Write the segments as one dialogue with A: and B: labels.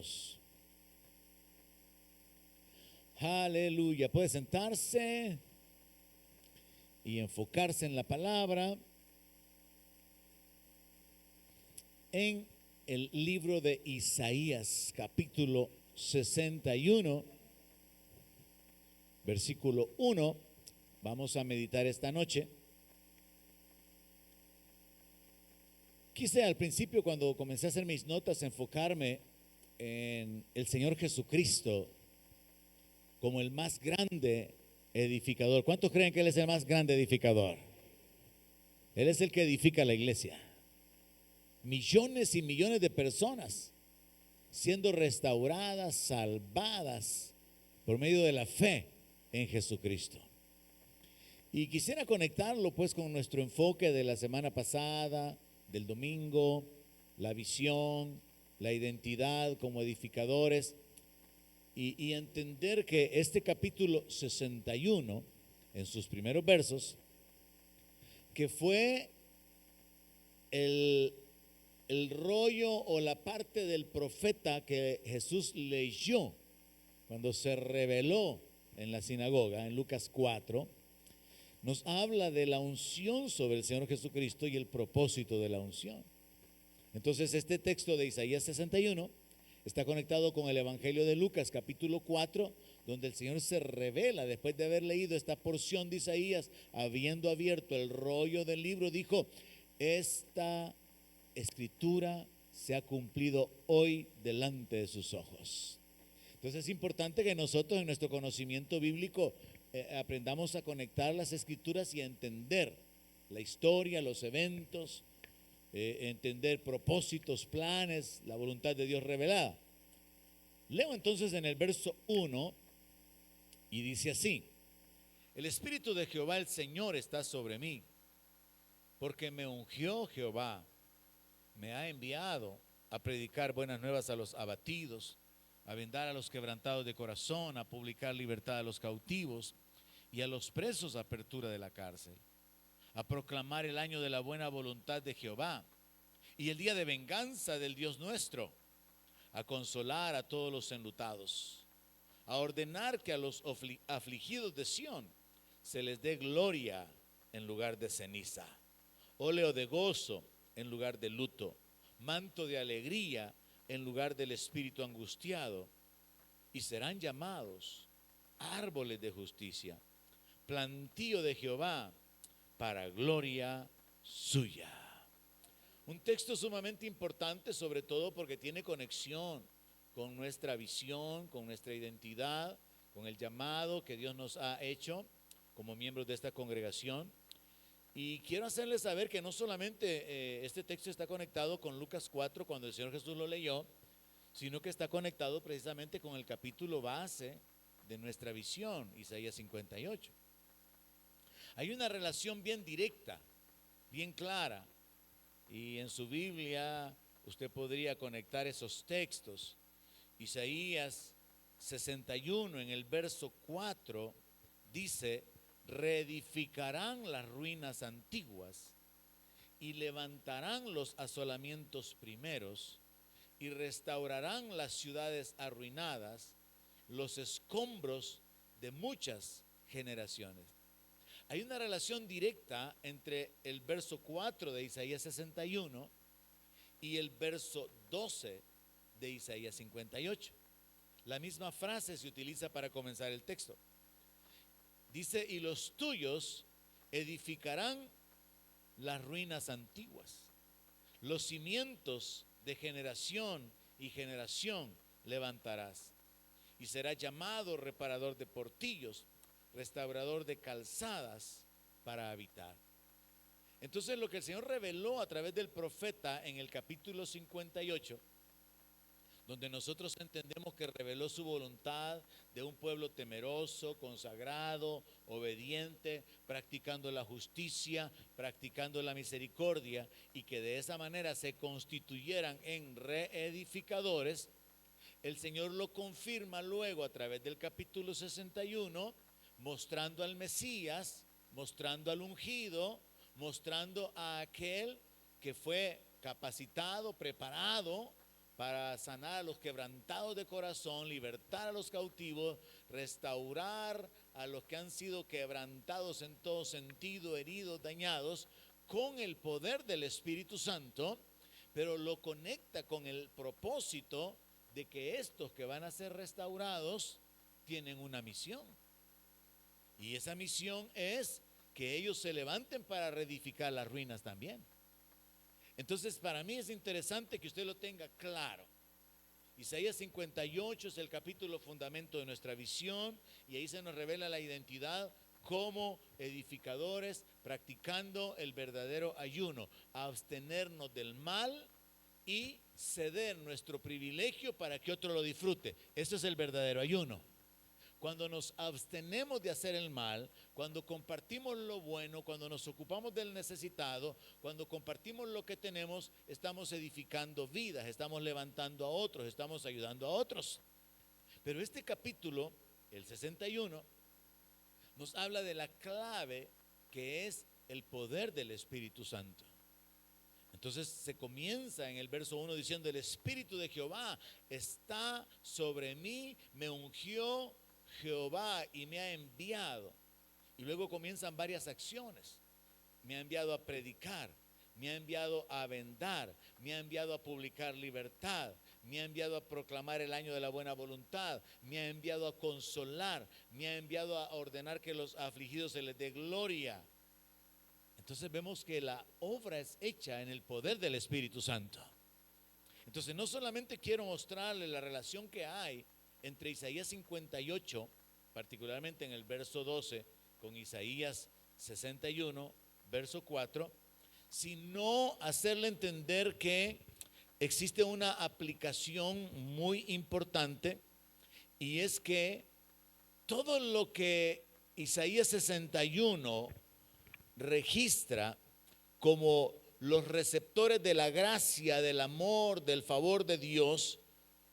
A: Dios. Aleluya. Puede sentarse y enfocarse en la palabra. En el libro de Isaías, capítulo 61, versículo 1, vamos a meditar esta noche. Quise al principio, cuando comencé a hacer mis notas, enfocarme en el Señor Jesucristo como el más grande edificador. ¿Cuántos creen que Él es el más grande edificador? Él es el que edifica la iglesia. Millones y millones de personas siendo restauradas, salvadas por medio de la fe en Jesucristo. Y quisiera conectarlo pues con nuestro enfoque de la semana pasada, del domingo, la visión, la identidad como edificadores, y entender que este capítulo 61, en sus primeros versos, que fue el rollo o la parte del profeta que Jesús leyó cuando se reveló en la sinagoga, en Lucas 4, nos habla de la unción sobre el Señor Jesucristo y el propósito de la unción. Entonces este texto de Isaías 61 está conectado con el Evangelio de Lucas capítulo 4, donde el Señor se revela después de haber leído esta porción de Isaías, habiendo abierto el rollo del libro, dijo: esta escritura se ha cumplido hoy delante de sus ojos. Entonces es importante que nosotros en nuestro conocimiento bíblico aprendamos a conectar las escrituras y a entender la historia, los eventos, entender propósitos, planes, la voluntad de Dios revelada. Leo entonces en el verso 1 y dice así: el Espíritu de Jehová el Señor está sobre mí, porque me ungió Jehová, me ha enviado a predicar buenas nuevas a los abatidos, a vendar a los quebrantados de corazón, a publicar libertad a los cautivos y a los presos apertura de la cárcel, a proclamar el año de la buena voluntad de Jehová y el día de venganza del Dios nuestro, a consolar a todos los enlutados, a ordenar que a los afligidos de Sión se les dé gloria en lugar de ceniza, óleo de gozo en lugar de luto, manto de alegría en lugar del espíritu angustiado, y serán llamados árboles de justicia, plantío de Jehová para gloria suya. Un texto sumamente importante, sobre todo porque tiene conexión con nuestra visión, con nuestra identidad, con el llamado que Dios nos ha hecho como miembros de esta congregación. Y quiero hacerles saber que no solamente este texto está conectado con Lucas 4 cuando el Señor Jesús lo leyó, sino que está conectado precisamente con el capítulo base de nuestra visión, Isaías 58. Hay una relación bien directa, bien clara, y en su Biblia usted podría conectar esos textos. Isaías 61 en el verso 4 dice: reedificarán las ruinas antiguas y levantarán los asolamientos primeros y restaurarán las ciudades arruinadas, los escombros de muchas generaciones. Hay una relación directa entre el verso 4 de Isaías 61 y el verso 12 de Isaías 58. La misma frase se utiliza para comenzar el texto. Dice: y los tuyos edificarán las ruinas antiguas, los cimientos de generación y generación levantarás, y será llamado reparador de portillos, restaurador de calzadas para habitar. Entonces lo que el Señor reveló a través del profeta en el capítulo 58, donde nosotros entendemos que reveló su voluntad de un pueblo temeroso, consagrado, obediente, practicando la justicia, practicando la misericordia, y que de esa manera se constituyeran en reedificadores. El Señor lo confirma luego a través del capítulo 61, mostrando al Mesías, mostrando al ungido, mostrando a aquel que fue capacitado, preparado para sanar a los quebrantados de corazón, libertar a los cautivos, restaurar a los que han sido quebrantados en todo sentido, heridos, dañados, con el poder del Espíritu Santo, pero lo conecta con el propósito de que estos que van a ser restaurados tienen una misión. Y esa misión es que ellos se levanten para reedificar las ruinas también. Entonces, para mí es interesante que usted lo tenga claro. Isaías 58 es el capítulo fundamento de nuestra visión, y ahí se nos revela la identidad como edificadores, practicando el verdadero ayuno, abstenernos del mal y ceder nuestro privilegio para que otro lo disfrute. Eso es el verdadero ayuno. Cuando nos abstenemos de hacer el mal, cuando compartimos lo bueno, cuando nos ocupamos del necesitado, cuando compartimos lo que tenemos, estamos edificando vidas, estamos levantando a otros, estamos ayudando a otros. Pero este capítulo, el 61, nos habla de la clave que es el poder del Espíritu Santo. Entonces se comienza en el verso 1 diciendo: el Espíritu de Jehová está sobre mí, me ungió Jehová y me ha enviado. Y luego comienzan varias acciones. Me ha enviado a predicar, me ha enviado a vendar, me ha enviado a publicar libertad, me ha enviado a proclamar el año de la buena voluntad, me ha enviado a consolar, me ha enviado a ordenar que los afligidos se les dé gloria. Entonces vemos que la obra es hecha en el poder del Espíritu Santo. Entonces no solamente quiero mostrarle la relación que hay entre Isaías 58, particularmente en el verso 12, con Isaías 61, verso 4, sino hacerle entender que existe una aplicación muy importante, y es que todo lo que Isaías 61 registra como los receptores de la gracia, del amor, del favor de Dios,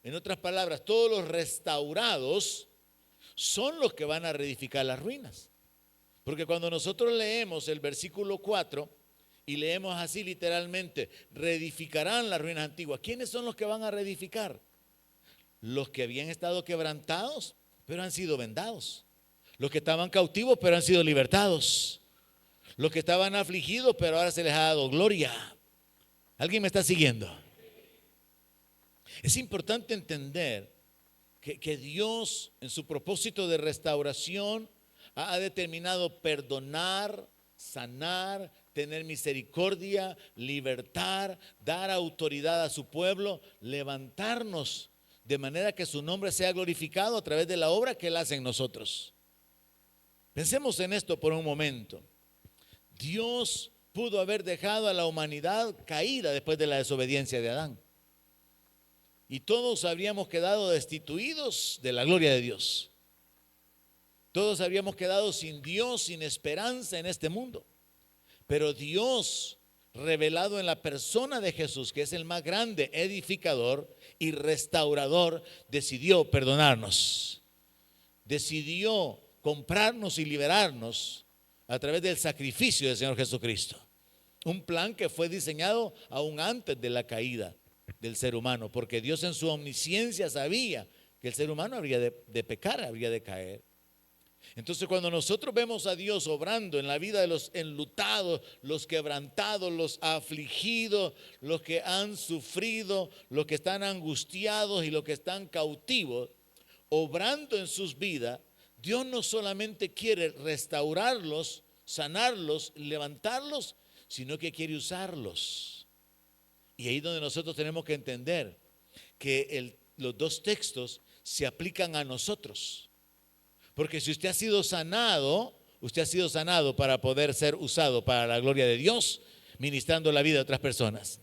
A: en otras palabras, todos los restaurados son los que van a reedificar las ruinas. Porque cuando nosotros leemos el versículo 4 y leemos así literalmente: reedificarán las ruinas antiguas, ¿quiénes son los que van a reedificar? Los que habían estado quebrantados, pero han sido vendados. Los que estaban cautivos, pero han sido libertados. Los que estaban afligidos, pero ahora se les ha dado gloria. ¿Alguien me está siguiendo? Es importante entender que Dios, en su propósito de restauración, ha determinado perdonar, sanar, tener misericordia, libertar, dar autoridad a su pueblo, levantarnos de manera que su nombre sea glorificado a través de la obra que Él hace en nosotros. Pensemos en esto por un momento. Dios pudo haber dejado a la humanidad caída después de la desobediencia de Adán, y todos habríamos quedado destituidos de la gloria de Dios. Todos habríamos quedado sin Dios, sin esperanza en este mundo. Pero Dios, revelado en la persona de Jesús, que es el más grande edificador y restaurador, decidió perdonarnos. Decidió comprarnos y liberarnos a través del sacrificio del Señor Jesucristo. Un plan que fue diseñado aún antes de la caída del ser humano, porque Dios en su omnisciencia sabía que el ser humano habría de pecar, habría de caer. Entonces, cuando nosotros vemos a Dios obrando en la vida de los enlutados, los quebrantados, los afligidos, los que han sufrido, los que están angustiados y los que están cautivos, obrando en sus vidas, Dios no solamente quiere restaurarlos, sanarlos, levantarlos, sino que quiere usarlos. Y ahí es donde nosotros tenemos que entender que los dos textos se aplican a nosotros. Porque si usted ha sido sanado para poder ser usado para la gloria de Dios, ministrando la vida de otras personas.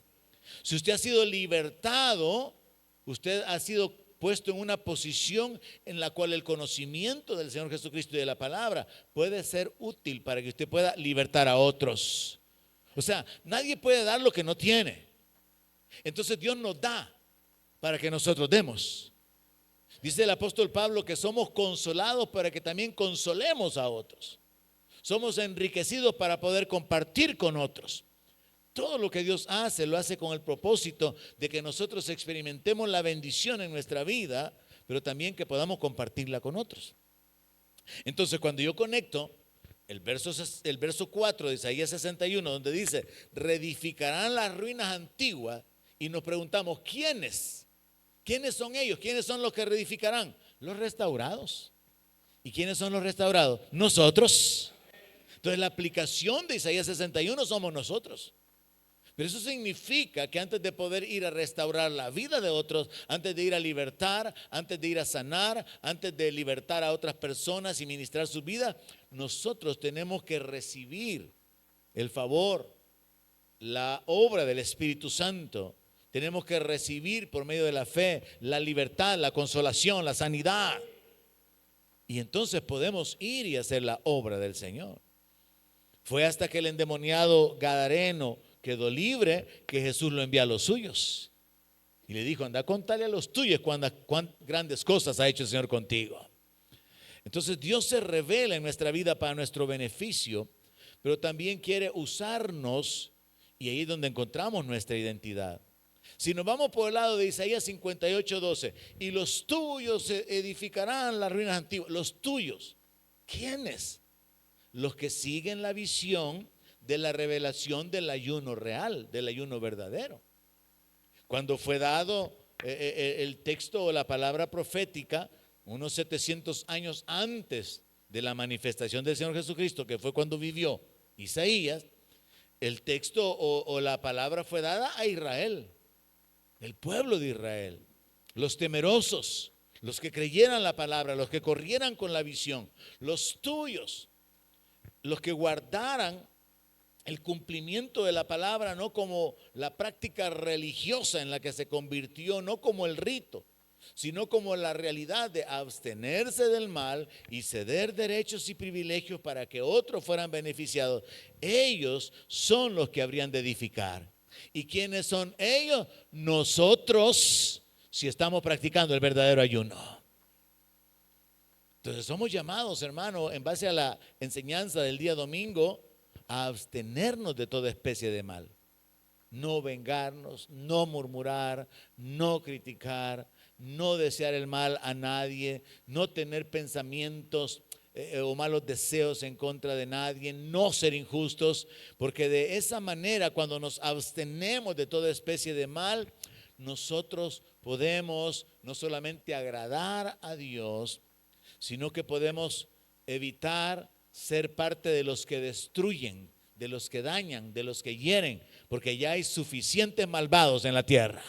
A: Si usted ha sido libertado, usted ha sido puesto en una posición en la cual el conocimiento del Señor Jesucristo y de la palabra puede ser útil para que usted pueda libertar a otros. O sea, nadie puede dar lo que no tiene. Entonces Dios nos da para que nosotros demos. Dice el apóstol Pablo que somos consolados para que también consolemos a otros. Somos enriquecidos para poder compartir con otros. Todo lo que Dios hace, lo hace con el propósito de que nosotros experimentemos la bendición en nuestra vida, pero también que podamos compartirla con otros. Entonces, cuando yo conecto el verso 4 de Isaías 61, donde dice, reedificarán las ruinas antiguas, y nos preguntamos, ¿quiénes? ¿Quiénes son ellos? ¿Quiénes son los que reedificarán? Los restaurados. ¿Y quiénes son los restaurados? Nosotros. Entonces, la aplicación de Isaías 61 somos nosotros. Pero eso significa que antes de poder ir a restaurar la vida de otros, antes de ir a libertar, antes de ir a sanar, antes de libertar a otras personas y ministrar su vida, nosotros tenemos que recibir el favor, la obra del Espíritu Santo. Tenemos que recibir por medio de la fe la libertad, la consolación, la sanidad. Y entonces podemos ir y hacer la obra del Señor. Fue hasta que el endemoniado gadareno quedó libre que Jesús lo envía a los suyos y le dijo, anda a contarle a los tuyos cuán grandes cosas ha hecho el Señor contigo. Entonces Dios se revela en nuestra vida para nuestro beneficio, pero también quiere usarnos, y ahí es donde encontramos nuestra identidad. Si nos vamos por el lado de Isaías 58:12, y los tuyos edificarán las ruinas antiguas. Los tuyos, ¿quiénes? Los que siguen la visión de la revelación del ayuno real, del ayuno verdadero. Cuando fue dado el texto o la palabra profética, unos 700 años antes de la manifestación del Señor Jesucristo, que fue cuando vivió Isaías, el texto o la palabra fue dada a Israel, el pueblo de Israel, los temerosos, los que creyeran la palabra, los que corrieran con la visión, los tuyos, los que guardaran el cumplimiento de la palabra, no como la práctica religiosa en la que se convirtió, no como el rito, sino como la realidad de abstenerse del mal y ceder derechos y privilegios para que otros fueran beneficiados. Ellos son los que habrían de edificar. ¿Y quiénes son ellos? Nosotros, si estamos practicando el verdadero ayuno. Entonces somos llamados, hermano, en base a la enseñanza del día domingo, a abstenernos de toda especie de mal. No vengarnos, no murmurar, no criticar, no desear el mal a nadie, no tener pensamientos o malos deseos en contra de nadie, no ser injustos, porque de esa manera, cuando nos abstenemos de toda especie de mal, nosotros podemos no solamente agradar a Dios, sino que podemos evitar ser parte de los que destruyen, de los que dañan, de los que hieren, porque ya hay suficientes malvados en la tierra.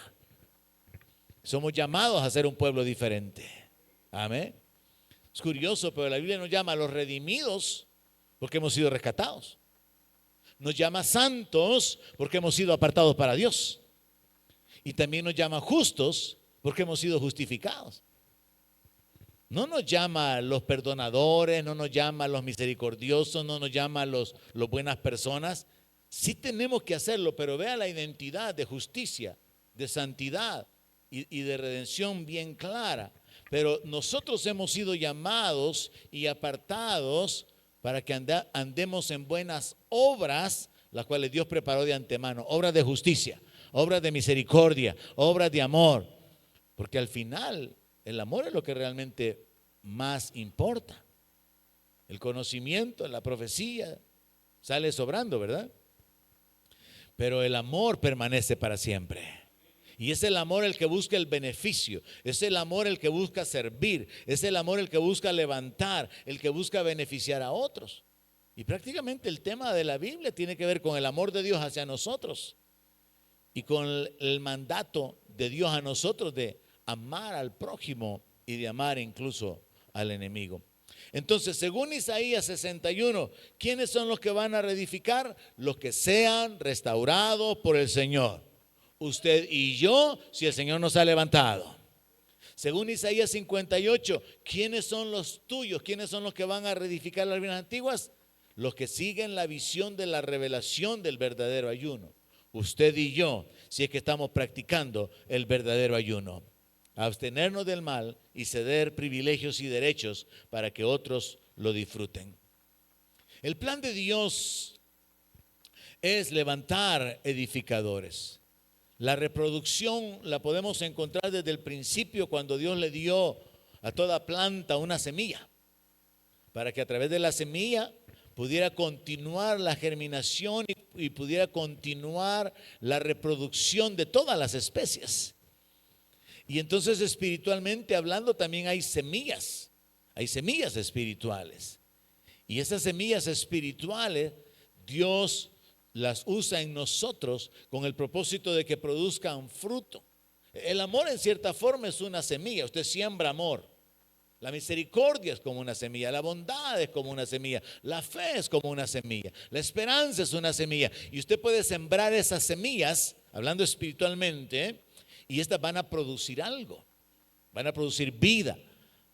A: Somos llamados a ser un pueblo diferente. Amén. Es curioso, pero la Biblia nos llama a los redimidos porque hemos sido rescatados. Nos llama santos porque hemos sido apartados para Dios. Y también nos llama justos porque hemos sido justificados. No nos llama los perdonadores, no nos llama los misericordiosos, no nos llama los buenas personas. Sí tenemos que hacerlo, pero vea la identidad de justicia, de santidad y de redención bien clara. Pero nosotros hemos sido llamados y apartados para que andemos en buenas obras, las cuales Dios preparó de antemano, obras de justicia, obras de misericordia, obras de amor, porque al final el amor es lo que realmente más importa. El conocimiento, la profecía sale sobrando, ¿verdad? Pero el amor permanece para siempre. Y es el amor el que busca el beneficio, es el amor el que busca servir, es el amor el que busca levantar, el que busca beneficiar a otros. Y prácticamente el tema de la Biblia tiene que ver con el amor de Dios hacia nosotros y con el mandato de Dios a nosotros de amar al prójimo y de amar incluso al enemigo. Entonces, según Isaías 61, ¿quiénes son los que van a reedificar? Los que sean restaurados por el Señor. Usted y yo, si el Señor nos ha levantado. Según Isaías 58, ¿quiénes son los tuyos? ¿Quiénes son los que van a reedificar las ruinas antiguas? Los que siguen la visión de la revelación del verdadero ayuno. Usted y yo, si es que estamos practicando el verdadero ayuno. Abstenernos del mal y ceder privilegios y derechos para que otros lo disfruten. El plan de Dios es levantar edificadores. La reproducción la podemos encontrar desde el principio, cuando Dios le dio a toda planta una semilla, para que a través de la semilla pudiera continuar la germinación y pudiera continuar la reproducción de todas las especies. Y entonces, espiritualmente hablando, también hay semillas espirituales. Y esas semillas espirituales Dios las usa en nosotros con el propósito de que produzcan fruto. El amor, en cierta forma, es una semilla. Usted siembra amor. La misericordia es como una semilla, la bondad es como una semilla, la fe es como una semilla, la esperanza es una semilla. Y usted puede sembrar esas semillas, hablando espiritualmente, y estas van a producir algo. Van a producir vida,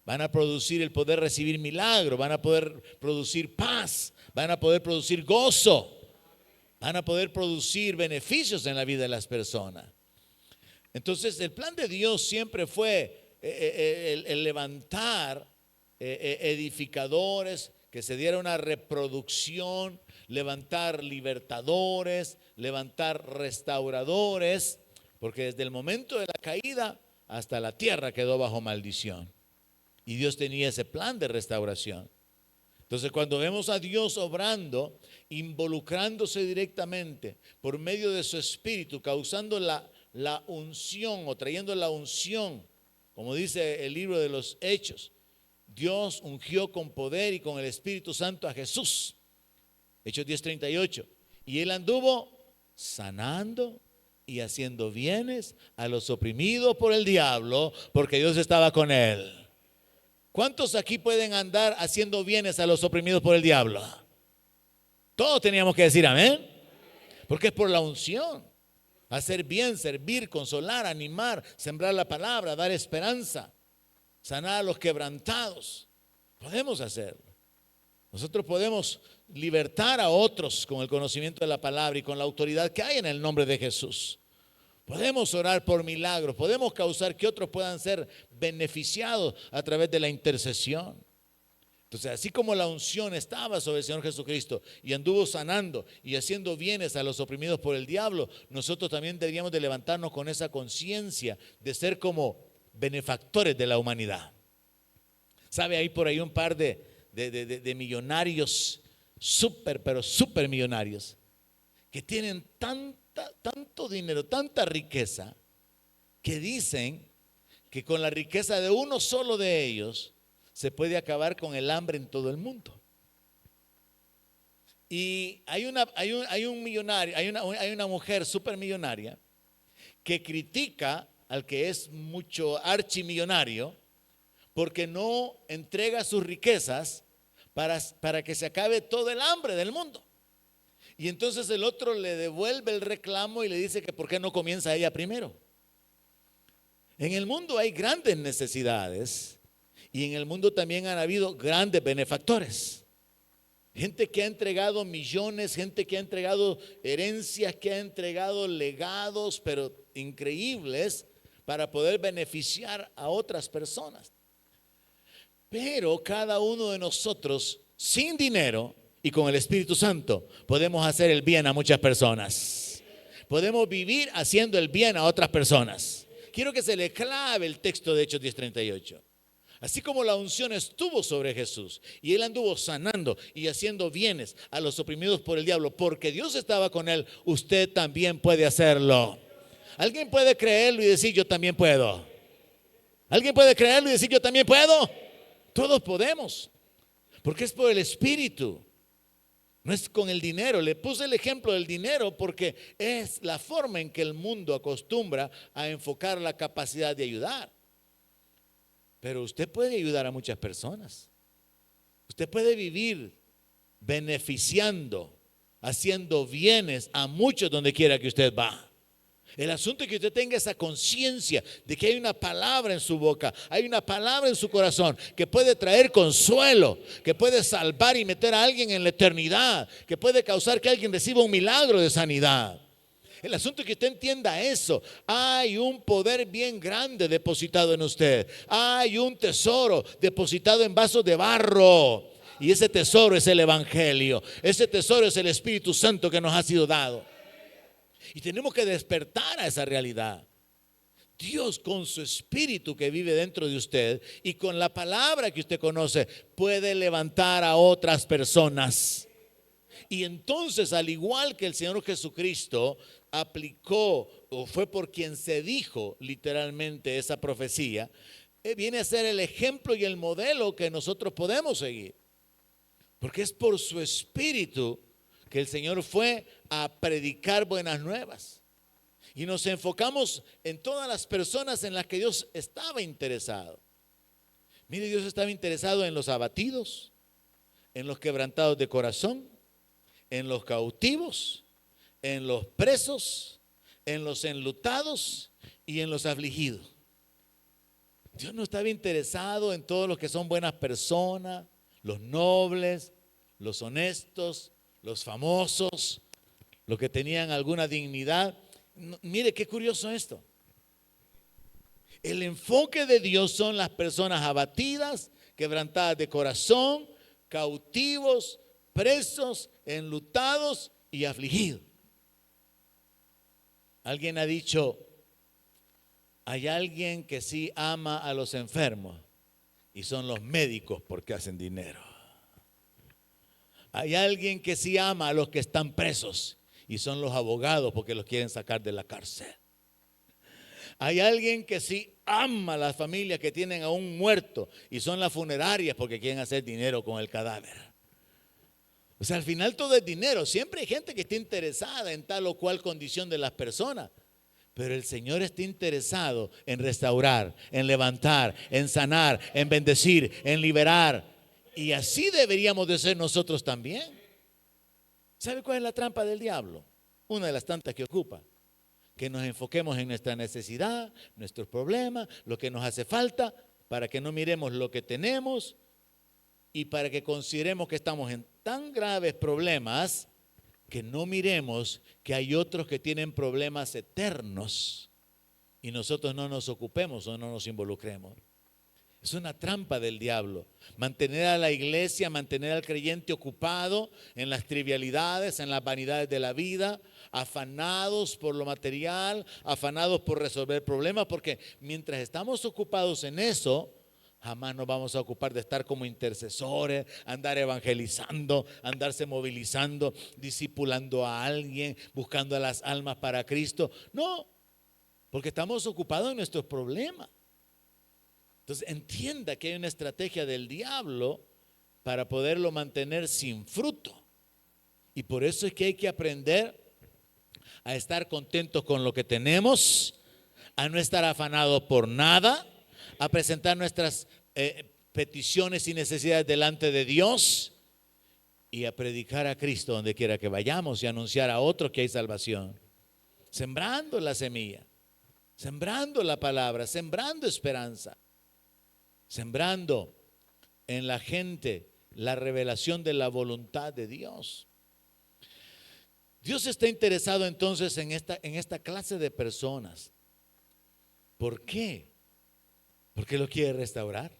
A: van a producir el poder recibir milagro, van a poder producir paz, van a poder producir gozo, van a poder producir beneficios en la vida de las personas. Entonces, el plan de Dios siempre fue el levantar edificadores, que se diera una reproducción, levantar libertadores, levantar restauradores, porque desde el momento de la caída hasta la tierra quedó bajo maldición. Y Dios tenía ese plan de restauración. Entonces, cuando vemos a Dios obrando, involucrándose directamente por medio de su espíritu, causando la unción o trayendo la unción, como dice el libro de los Hechos, Dios ungió con poder y con el Espíritu Santo a Jesús. Hechos 10:38. Y él anduvo sanando y haciendo bienes a los oprimidos por el diablo, porque Dios estaba con él. ¿Cuántos aquí pueden andar haciendo bienes a los oprimidos por el diablo? Todos teníamos que decir amén, porque es por la unción. Hacer bien, servir, consolar, animar, sembrar la palabra, dar esperanza, sanar a los quebrantados. Podemos hacerlo. Nosotros podemos libertar a otros con el conocimiento de la palabra y con la autoridad que hay en el nombre de Jesús. Podemos orar por milagros, podemos causar que otros puedan ser beneficiados a través de la intercesión. Entonces, así como la unción estaba sobre el Señor Jesucristo y anduvo sanando y haciendo bienes a los oprimidos por el diablo, nosotros también deberíamos de levantarnos con esa conciencia de ser como benefactores de la humanidad. ¿Sabe? Hay por ahí un par de millonarios, pero súper millonarios, que tienen tanto dinero, tanta riqueza, que dicen que con la riqueza de uno solo de ellos se puede acabar con el hambre en todo el mundo. Y hay un millonario, hay una mujer supermillonaria que critica al que es mucho archimillonario porque no entrega sus riquezas para que se acabe todo el hambre del mundo. Y entonces el otro le devuelve el reclamo y le dice que por qué no comienza ella primero. En el mundo hay grandes necesidades. Y en el mundo también han habido grandes benefactores. Gente que ha entregado millones, gente que ha entregado herencias, que ha entregado legados, pero increíbles, para poder beneficiar a otras personas. Pero cada uno de nosotros, sin dinero y con el Espíritu Santo, podemos hacer el bien a muchas personas. Podemos vivir haciendo el bien a otras personas. Quiero que se le clave el texto de Hechos 10:38. Así como la unción estuvo sobre Jesús y él anduvo sanando y haciendo bienes a los oprimidos por el diablo, porque Dios estaba con él, usted también puede hacerlo. ¿Alguien puede creerlo y decir yo también puedo? ¿Alguien puede creerlo y decir yo también puedo? Todos podemos, porque es por el Espíritu, no es con el dinero. Le puse el ejemplo del dinero porque es la forma en que el mundo acostumbra a enfocar la capacidad de ayudar. Pero usted puede ayudar a muchas personas. Usted puede vivir beneficiando, haciendo bienes a muchos donde quiera que usted va. El asunto es que usted tenga esa conciencia de que hay una palabra en su boca, hay una palabra en su corazón que puede traer consuelo, que puede salvar y meter a alguien en la eternidad, que puede causar que alguien reciba un milagro de sanidad. El asunto es que usted entienda eso. Hay un poder bien grande depositado en usted. Hay un tesoro depositado en vasos de barro. Y ese tesoro es el Evangelio. Ese tesoro es el Espíritu Santo que nos ha sido dado. Y tenemos que despertar a esa realidad. Dios, con su Espíritu que vive dentro de usted y con la palabra que usted conoce, puede levantar a otras personas. Y entonces, al igual que el Señor Jesucristo aplicó, o fue por quien se dijo literalmente esa profecía, viene a ser el ejemplo y el modelo que nosotros podemos seguir. Porque es por su Espíritu que el Señor fue a predicar buenas nuevas. Y nos enfocamos en todas las personas en las que Dios estaba interesado. Mire, Dios estaba interesado en los abatidos, en los quebrantados de corazón, en los cautivos, en los presos, en los enlutados y en los afligidos. Dios no estaba interesado en todos los que son buenas personas, los nobles, los honestos, los famosos, los que tenían alguna dignidad. Mire qué curioso esto. El enfoque de Dios son las personas abatidas, quebrantadas de corazón, cautivos, presos, enlutados y afligidos. Alguien ha dicho, hay alguien que sí ama a los enfermos y son los médicos porque hacen dinero. Hay alguien que sí ama a los que están presos y son los abogados porque los quieren sacar de la cárcel. Hay alguien que sí ama a las familias que tienen a un muerto y son las funerarias porque quieren hacer dinero con el cadáver. O sea, al final todo es dinero. Siempre hay gente que está interesada en tal o cual condición de las personas. Pero el Señor está interesado en restaurar, en levantar, en sanar, en bendecir, en liberar. Y así deberíamos de ser nosotros también. ¿Sabe cuál es la trampa del diablo? Una de las tantas que ocupa. Que nos enfoquemos en nuestra necesidad, nuestros problemas, lo que nos hace falta, para que no miremos lo que tenemos y para que consideremos que estamos en tan graves problemas que no miremos que hay otros que tienen problemas eternos y nosotros no nos ocupemos o no nos involucremos. Es una trampa del diablo. Mantener a la iglesia, mantener al creyente ocupado en las trivialidades, en las vanidades de la vida, afanados por lo material, afanados por resolver problemas, porque mientras estamos ocupados en eso, jamás nos vamos a ocupar de estar como intercesores, andar evangelizando, andarse movilizando, discipulando a alguien, buscando a las almas para Cristo. No, porque estamos ocupados en nuestros problemas. Entonces entienda que hay una estrategia del diablo para poderlo mantener sin fruto. Y por eso es que hay que aprender a estar contentos con lo que tenemos, a no estar afanados por nada, a presentar nuestras peticiones y necesidades delante de Dios y a predicar a Cristo donde quiera que vayamos y anunciar a otros que hay salvación. Sembrando la semilla, sembrando la palabra, sembrando esperanza. Sembrando en la gente la revelación de la voluntad de Dios. Dios está interesado entonces en esta clase de personas. ¿Por qué? Porque lo quiere restaurar.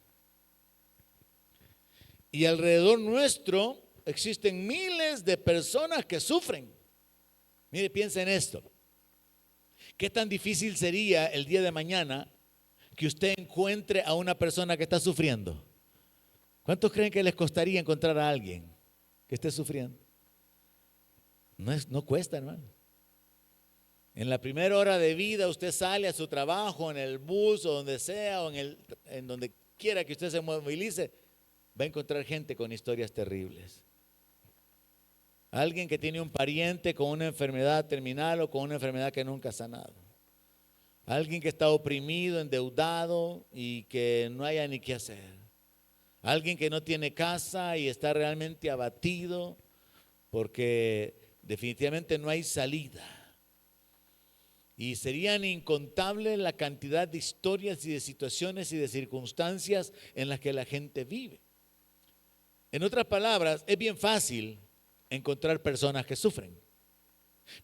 A: Y alrededor nuestro existen miles de personas que sufren. Mire, piensa en esto. ¿Qué tan difícil sería el día de mañana que usted encuentre a una persona que está sufriendo? ¿Cuántos creen que les costaría encontrar a alguien que esté sufriendo? No cuesta, hermano. En la primera hora de vida usted sale a su trabajo, en el bus o donde sea, o en donde quiera que usted se movilice, va a encontrar gente con historias terribles. Alguien que tiene un pariente con una enfermedad terminal o con una enfermedad que nunca ha sanado. Alguien que está oprimido, endeudado y que no haya ni qué hacer. Alguien que no tiene casa y está realmente abatido porque definitivamente no hay salida. Y serían incontables la cantidad de historias y de situaciones y de circunstancias en las que la gente vive. En otras palabras, es bien fácil encontrar personas que sufren.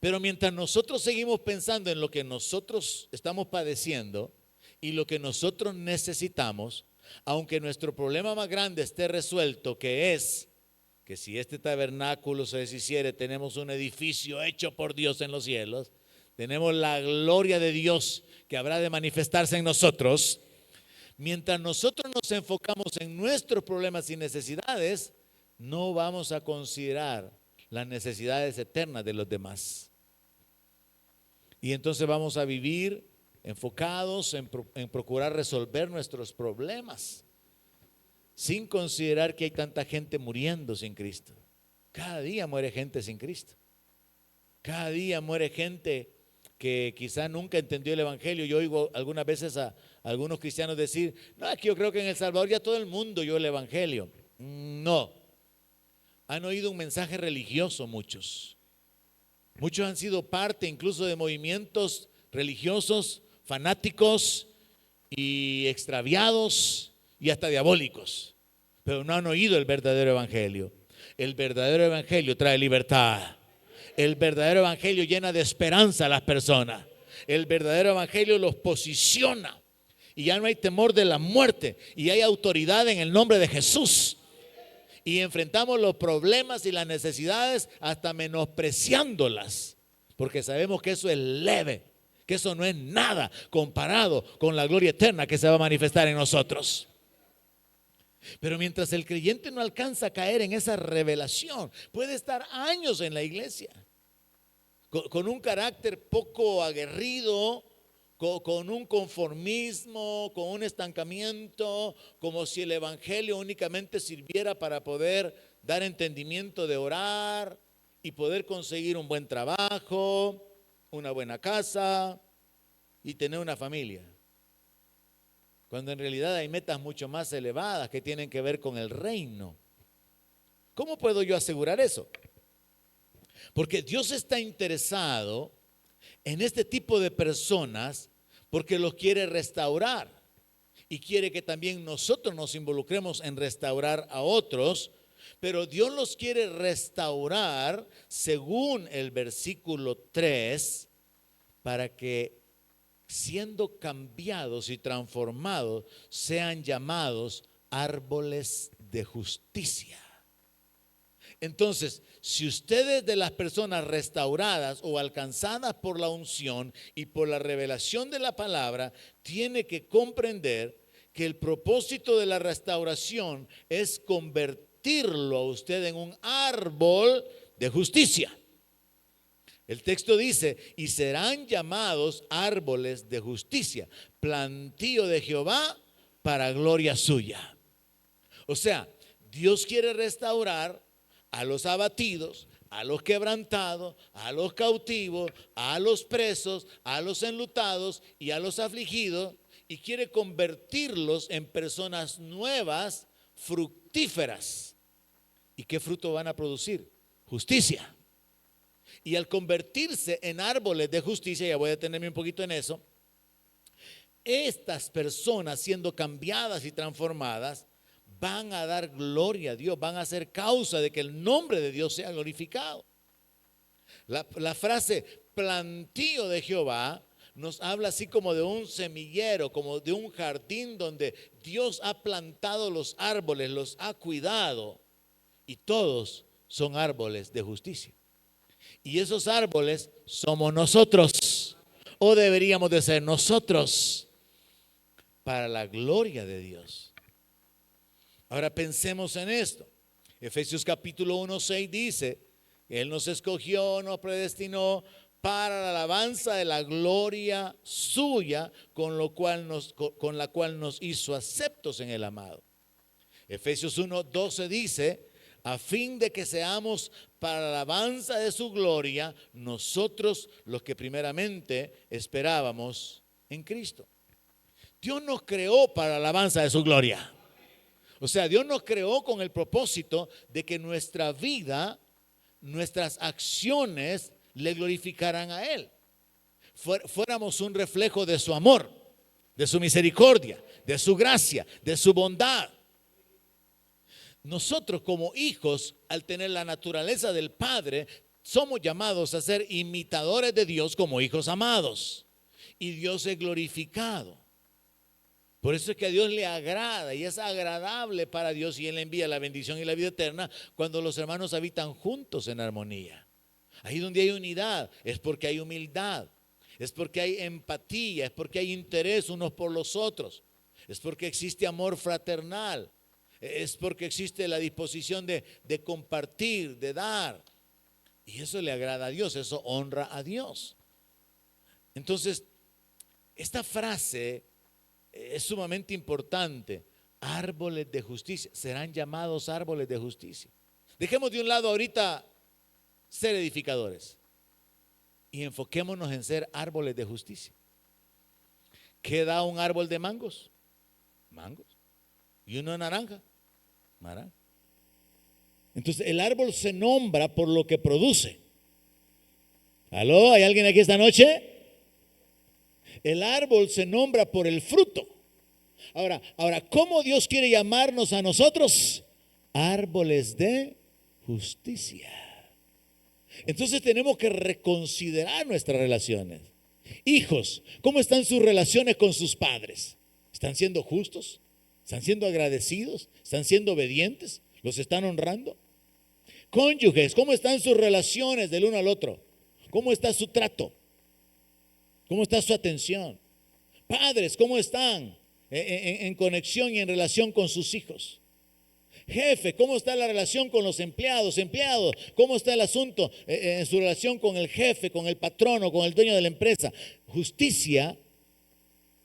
A: Pero mientras nosotros seguimos pensando en lo que nosotros estamos padeciendo y lo que nosotros necesitamos, Aunque nuestro problema más grande esté resuelto, que es que si este tabernáculo se deshiciere, tenemos un edificio hecho por Dios en los cielos, tenemos la gloria de Dios que habrá de manifestarse en nosotros. Mientras nosotros nos enfocamos en nuestros problemas y necesidades, no vamos a considerar las necesidades eternas de los demás. Y entonces vamos a vivir enfocados en procurar resolver nuestros problemas, sin considerar que hay tanta gente muriendo sin Cristo. Cada día muere gente sin Cristo. Cada día muere gente que quizá nunca entendió el evangelio. Yo oigo algunas veces a algunos cristianos decir: no, es que yo creo que en El Salvador ya todo el mundo oyó el evangelio. No, han oído un mensaje religioso muchos. Muchos han sido parte incluso de movimientos religiosos, fanáticos y extraviados y hasta diabólicos, pero no han oído el verdadero evangelio. El verdadero evangelio trae libertad. El verdadero evangelio llena de esperanza a las personas. El verdadero evangelio los posiciona y ya no hay temor de la muerte y hay autoridad en el nombre de Jesús. Y enfrentamos los problemas y las necesidades hasta menospreciándolas, porque sabemos que eso es leve, que eso no es nada comparado con la gloria eterna que se va a manifestar en nosotros. Pero mientras el creyente no alcanza a caer en esa revelación, puede estar años en la iglesia con un carácter poco aguerrido, con un conformismo, con un estancamiento, como si el evangelio únicamente sirviera para poder dar entendimiento de orar y poder conseguir un buen trabajo, una buena casa y tener una familia. Cuando en realidad hay metas mucho más elevadas que tienen que ver con el reino. ¿Cómo puedo yo asegurar eso? Porque Dios está interesado en este tipo de personas porque los quiere restaurar y quiere que también nosotros nos involucremos en restaurar a otros, pero Dios los quiere restaurar según el versículo 3 para que siendo cambiados y transformados sean llamados árboles de justicia. Entonces, si ustedes de las personas restauradas o alcanzadas por la unción y por la revelación de la palabra, tiene que comprender que el propósito de la restauración es convertirlo a usted en un árbol de justicia. El texto dice: y serán llamados árboles de justicia, plantío de Jehová para gloria suya. O sea, Dios quiere restaurar a los abatidos, a los quebrantados, a los cautivos, a los presos, a los enlutados y a los afligidos, y quiere convertirlos en personas nuevas, fructíferas. ¿Y qué fruto van a producir? Justicia. Y al convertirse en árboles de justicia, ya voy a detenerme un poquito en eso, estas personas siendo cambiadas y transformadas van a dar gloria a Dios, van a ser causa de que el nombre de Dios sea glorificado. La frase plantío de Jehová nos habla así como de un semillero, como de un jardín donde Dios ha plantado los árboles, los ha cuidado, y todos son árboles de justicia. Y esos árboles somos nosotros, o deberíamos de ser nosotros, para la gloria de Dios. Ahora pensemos en esto. Efesios capítulo 1:6 dice: Él nos escogió, nos predestinó para la alabanza de la gloria suya, con la cual nos hizo aceptos en el amado. Efesios 1:12 dice: a fin de que seamos para la alabanza de su gloria, nosotros los que primeramente esperábamos en Cristo. Dios nos creó para la alabanza de su gloria. O sea, Dios nos creó con el propósito de que nuestra vida, nuestras acciones le glorificaran a Él. Fuéramos un reflejo de su amor, de su misericordia, de su gracia, de su bondad. Nosotros como hijos, al tener la naturaleza del Padre, somos llamados a ser imitadores de Dios como hijos amados. Y Dios es glorificado Por eso es que a Dios le agrada y es agradable para Dios, y Él envía la bendición y la vida eterna cuando los hermanos habitan juntos en armonía. Ahí donde hay unidad es porque hay humildad, es porque hay empatía, es porque hay interés unos por los otros, es porque existe amor fraternal, es porque existe la disposición de compartir, de dar. Y eso le agrada a Dios, eso honra a Dios. Entonces, esta frase es sumamente importante. Árboles de justicia, serán llamados árboles de justicia. Dejemos de un lado ahorita ser edificadores y enfoquémonos en ser árboles de justicia. ¿Qué da un árbol de mangos? Mangos. ¿Y uno de naranja? Naranja. Entonces el árbol se nombra por lo que produce. ¿Aló? ¿Hay alguien aquí esta noche? El árbol se nombra por el fruto. Ahora, ¿cómo Dios quiere llamarnos a nosotros? Árboles de justicia. Entonces tenemos que reconsiderar nuestras relaciones. Hijos, ¿cómo están sus relaciones con sus padres? ¿Están siendo justos? ¿Están siendo agradecidos? ¿Están siendo obedientes? ¿Los están honrando? Cónyuges, ¿cómo están sus relaciones del uno al otro? ¿Cómo está su trato? ¿Cómo está su atención? Padres, ¿cómo están en conexión y en relación con sus hijos? Jefe, ¿cómo está la relación con los empleados? Empleados, ¿cómo está el asunto en su relación con el jefe, con el patrono, con el dueño de la empresa? Justicia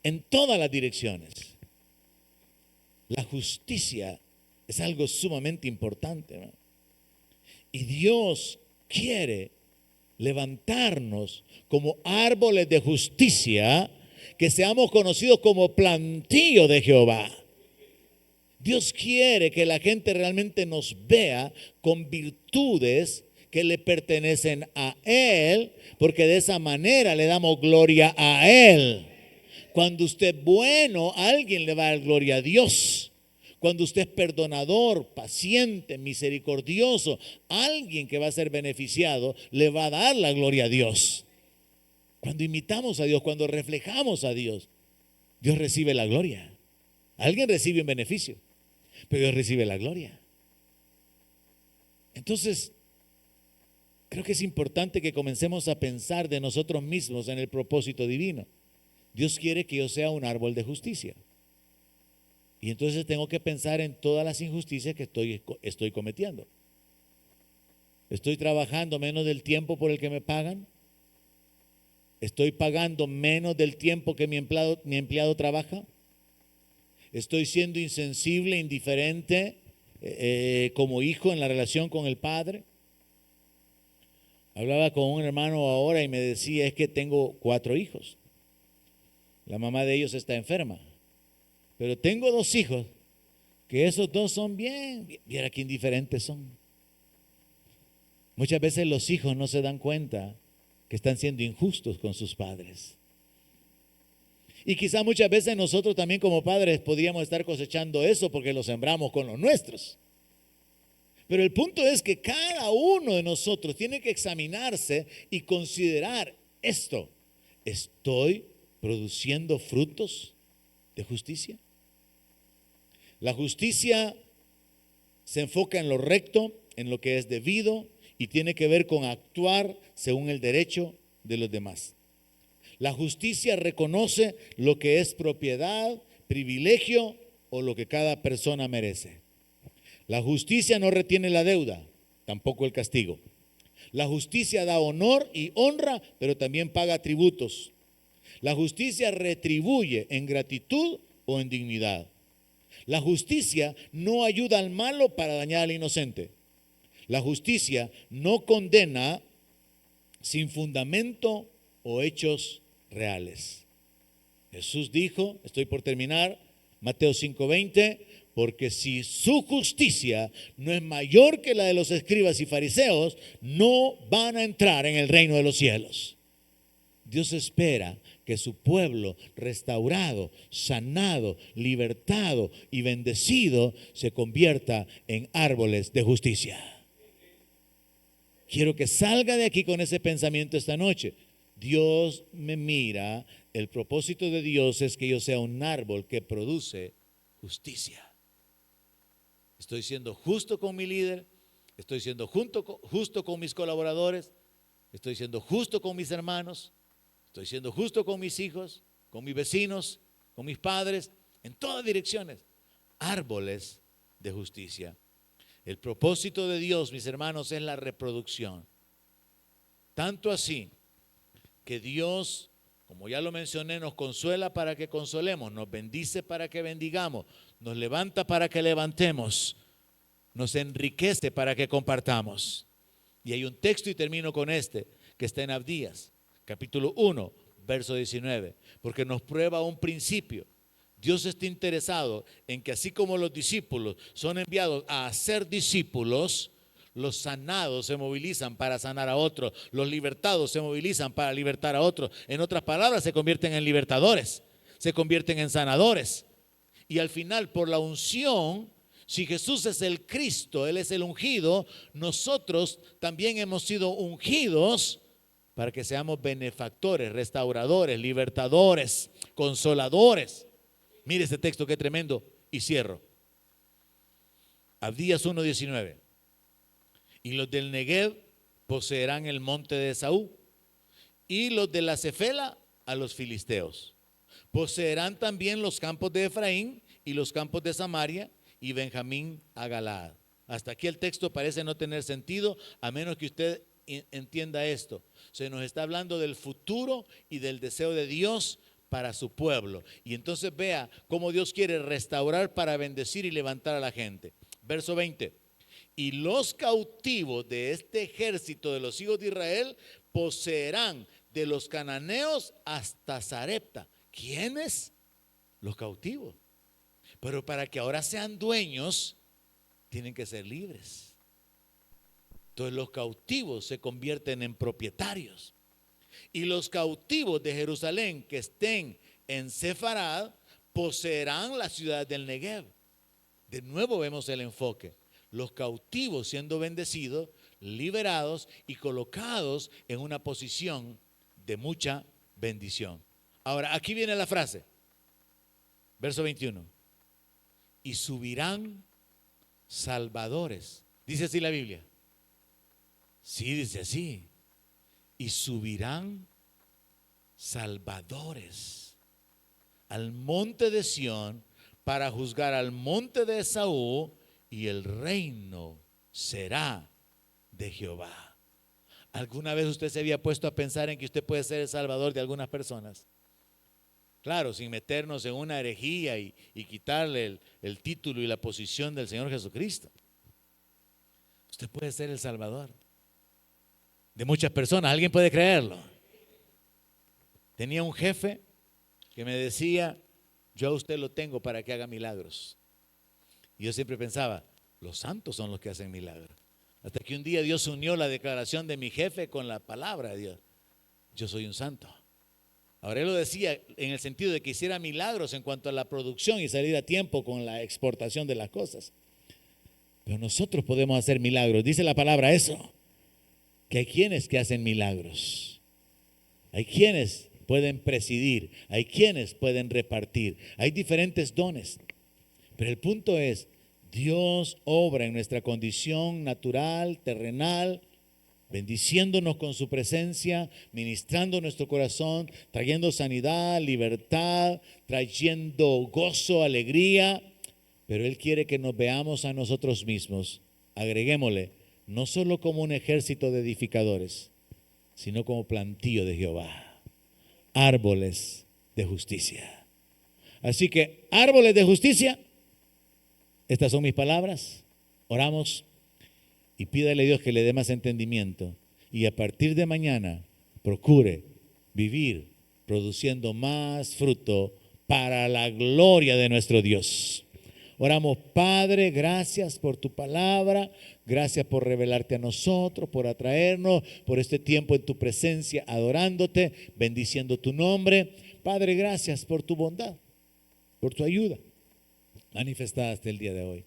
A: en todas las direcciones. La justicia es algo sumamente importante, ¿no? Y Dios quiere levantarnos como árboles de justicia, que seamos conocidos como plantío de Jehová. Dios quiere que la gente realmente nos vea con virtudes que le pertenecen a Él, porque de esa manera le damos gloria a Él. Cuando usted es bueno, alguien le va a dar gloria a Dios. Cuando usted es perdonador, paciente, misericordioso, alguien que va a ser beneficiado le va a dar la gloria a Dios. Cuando imitamos a Dios, cuando reflejamos a Dios, Dios recibe la gloria. Alguien recibe un beneficio, pero Dios recibe la gloria. Entonces, creo que es importante que comencemos a pensar de nosotros mismos en el propósito divino. Dios quiere que yo sea un árbol de justicia. Y entonces tengo que pensar en todas las injusticias que estoy cometiendo. Estoy trabajando menos del tiempo por el que me pagan. Estoy pagando menos del tiempo que mi empleado trabaja. Estoy siendo insensible, indiferente como hijo en la relación con el padre. Hablaba con un hermano ahora y me decía, es que tengo 4 hijos. La mamá de ellos está enferma. Pero tengo 2 hijos, que esos 2 son bien, viera qué indiferentes son. Muchas veces los hijos no se dan cuenta que están siendo injustos con sus padres. Y quizá muchas veces nosotros también como padres podríamos estar cosechando eso porque lo sembramos con los nuestros. Pero el punto es que cada uno de nosotros tiene que examinarse y considerar esto. ¿Estoy produciendo frutos de justicia? La justicia se enfoca en lo recto, en lo que es debido y tiene que ver con actuar según el derecho de los demás. La justicia reconoce lo que es propiedad, privilegio o lo que cada persona merece. La justicia no retiene la deuda, tampoco el castigo. La justicia da honor y honra, pero también paga tributos. La justicia retribuye en gratitud o en dignidad. La justicia no ayuda al malo para dañar al inocente. La justicia no condena sin fundamento o hechos reales. Jesús dijo, estoy por terminar, Mateo 5:20, porque si su justicia no es mayor que la de los escribas y fariseos, no van a entrar en el reino de los cielos. Dios espera que su pueblo restaurado, sanado, libertado y bendecido se convierta en árboles de justicia. Quiero que salga de aquí con ese pensamiento esta noche. Dios me mira, el propósito de Dios es que yo sea un árbol que produce justicia. Estoy siendo justo con mi líder, estoy siendo justo con mis colaboradores, estoy siendo justo con mis hermanos, estoy siendo justo con mis hijos, con mis vecinos, con mis padres, en todas direcciones. Árboles de justicia. El propósito de Dios, mis hermanos, es la reproducción. Tanto así que Dios, como ya lo mencioné, nos consuela para que consolemos, nos bendice para que bendigamos, nos levanta para que levantemos, nos enriquece para que compartamos. Y hay un texto, y termino con este, que está en Abdías, capítulo 1, verso 19, porque nos prueba un principio. Dios está interesado en que así como los discípulos son enviados a hacer discípulos, los sanados se movilizan para sanar a otros, los libertados se movilizan para libertar a otros. En otras palabras, se convierten en libertadores, se convierten en sanadores. Y al final, por la unción, si Jesús es el Cristo, Él es el ungido, nosotros también hemos sido ungidos para que seamos benefactores, restauradores, libertadores, consoladores. Mire este texto, qué tremendo, y cierro. Abdías 1:19. Y los del Negev poseerán el monte de Esaú, y los de la Cefela a los filisteos. Poseerán también los campos de Efraín y los campos de Samaria, y Benjamín a Galaad. Hasta aquí el texto parece no tener sentido, a menos que usted entienda esto. Se nos está hablando del futuro y del deseo de Dios para su pueblo. Y entonces vea cómo Dios quiere restaurar para bendecir y levantar a la gente. Verso 20. Y los cautivos de este ejército de los hijos de Israel poseerán de los cananeos hasta Sarepta. ¿Quiénes? Los cautivos. Pero para que ahora sean dueños, tienen que ser libres. Entonces los cautivos se convierten en propietarios. Y los cautivos de Jerusalén que estén en Sefarad poseerán la ciudad del Negev. De nuevo vemos el enfoque. Los cautivos siendo bendecidos, liberados y colocados en una posición de mucha bendición. Ahora, aquí viene la frase. Verso 21. Y subirán salvadores. ¿Dice así la Biblia? Sí, dice así. Y subirán salvadores al monte de Sión para juzgar al monte de Esaú, y el reino será de Jehová. ¿Alguna vez usted se había puesto a pensar en que usted puede ser el salvador de algunas personas? Claro, sin meternos en una herejía y quitarle el título y la posición del Señor Jesucristo. Usted puede ser el salvador de muchas personas. ¿Alguien puede creerlo? Tenía un jefe que me decía: yo a usted lo tengo para que haga milagros. Y yo siempre pensaba, los santos son los que hacen milagros. Hasta que un día Dios unió la declaración de mi jefe con la palabra de Dios. Yo soy un santo. Ahora él lo decía en el sentido de que hiciera milagros en cuanto a la producción y salir a tiempo con la exportación de las cosas. Pero nosotros podemos hacer milagros. Dice la palabra eso, que hay quienes que hacen milagros. Hay quienes pueden presidir, hay quienes pueden repartir. Hay diferentes dones. Pero el punto es, Dios obra en nuestra condición natural, terrenal, bendiciéndonos con su presencia, ministrando nuestro corazón, trayendo sanidad, libertad, trayendo gozo, alegría. Pero Él quiere que nos veamos a nosotros mismos, agreguémosle, no solo como un ejército de edificadores, sino como plantío de Jehová, árboles de justicia. Así que, árboles de justicia, estas son mis palabras. Oramos. Y pídale a Dios que le dé más entendimiento. Y a partir de mañana, procure vivir produciendo más fruto para la gloria de nuestro Dios. Oramos, Padre, gracias por tu palabra. Gracias por revelarte a nosotros, por atraernos, por este tiempo en tu presencia, adorándote, bendiciendo tu nombre. Padre, gracias por tu bondad, por tu ayuda manifestada hasta el día de hoy.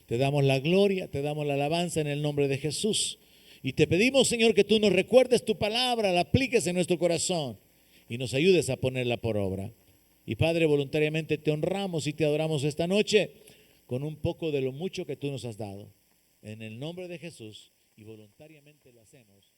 A: Te damos la gloria, te damos la alabanza en el nombre de Jesús. Y te pedimos, Señor, que tú nos recuerdes tu palabra, la apliques en nuestro corazón y nos ayudes a ponerla por obra. Y Padre, voluntariamente te honramos y te adoramos esta noche con un poco de lo mucho que tú nos has dado. En el nombre de Jesús, y voluntariamente lo hacemos.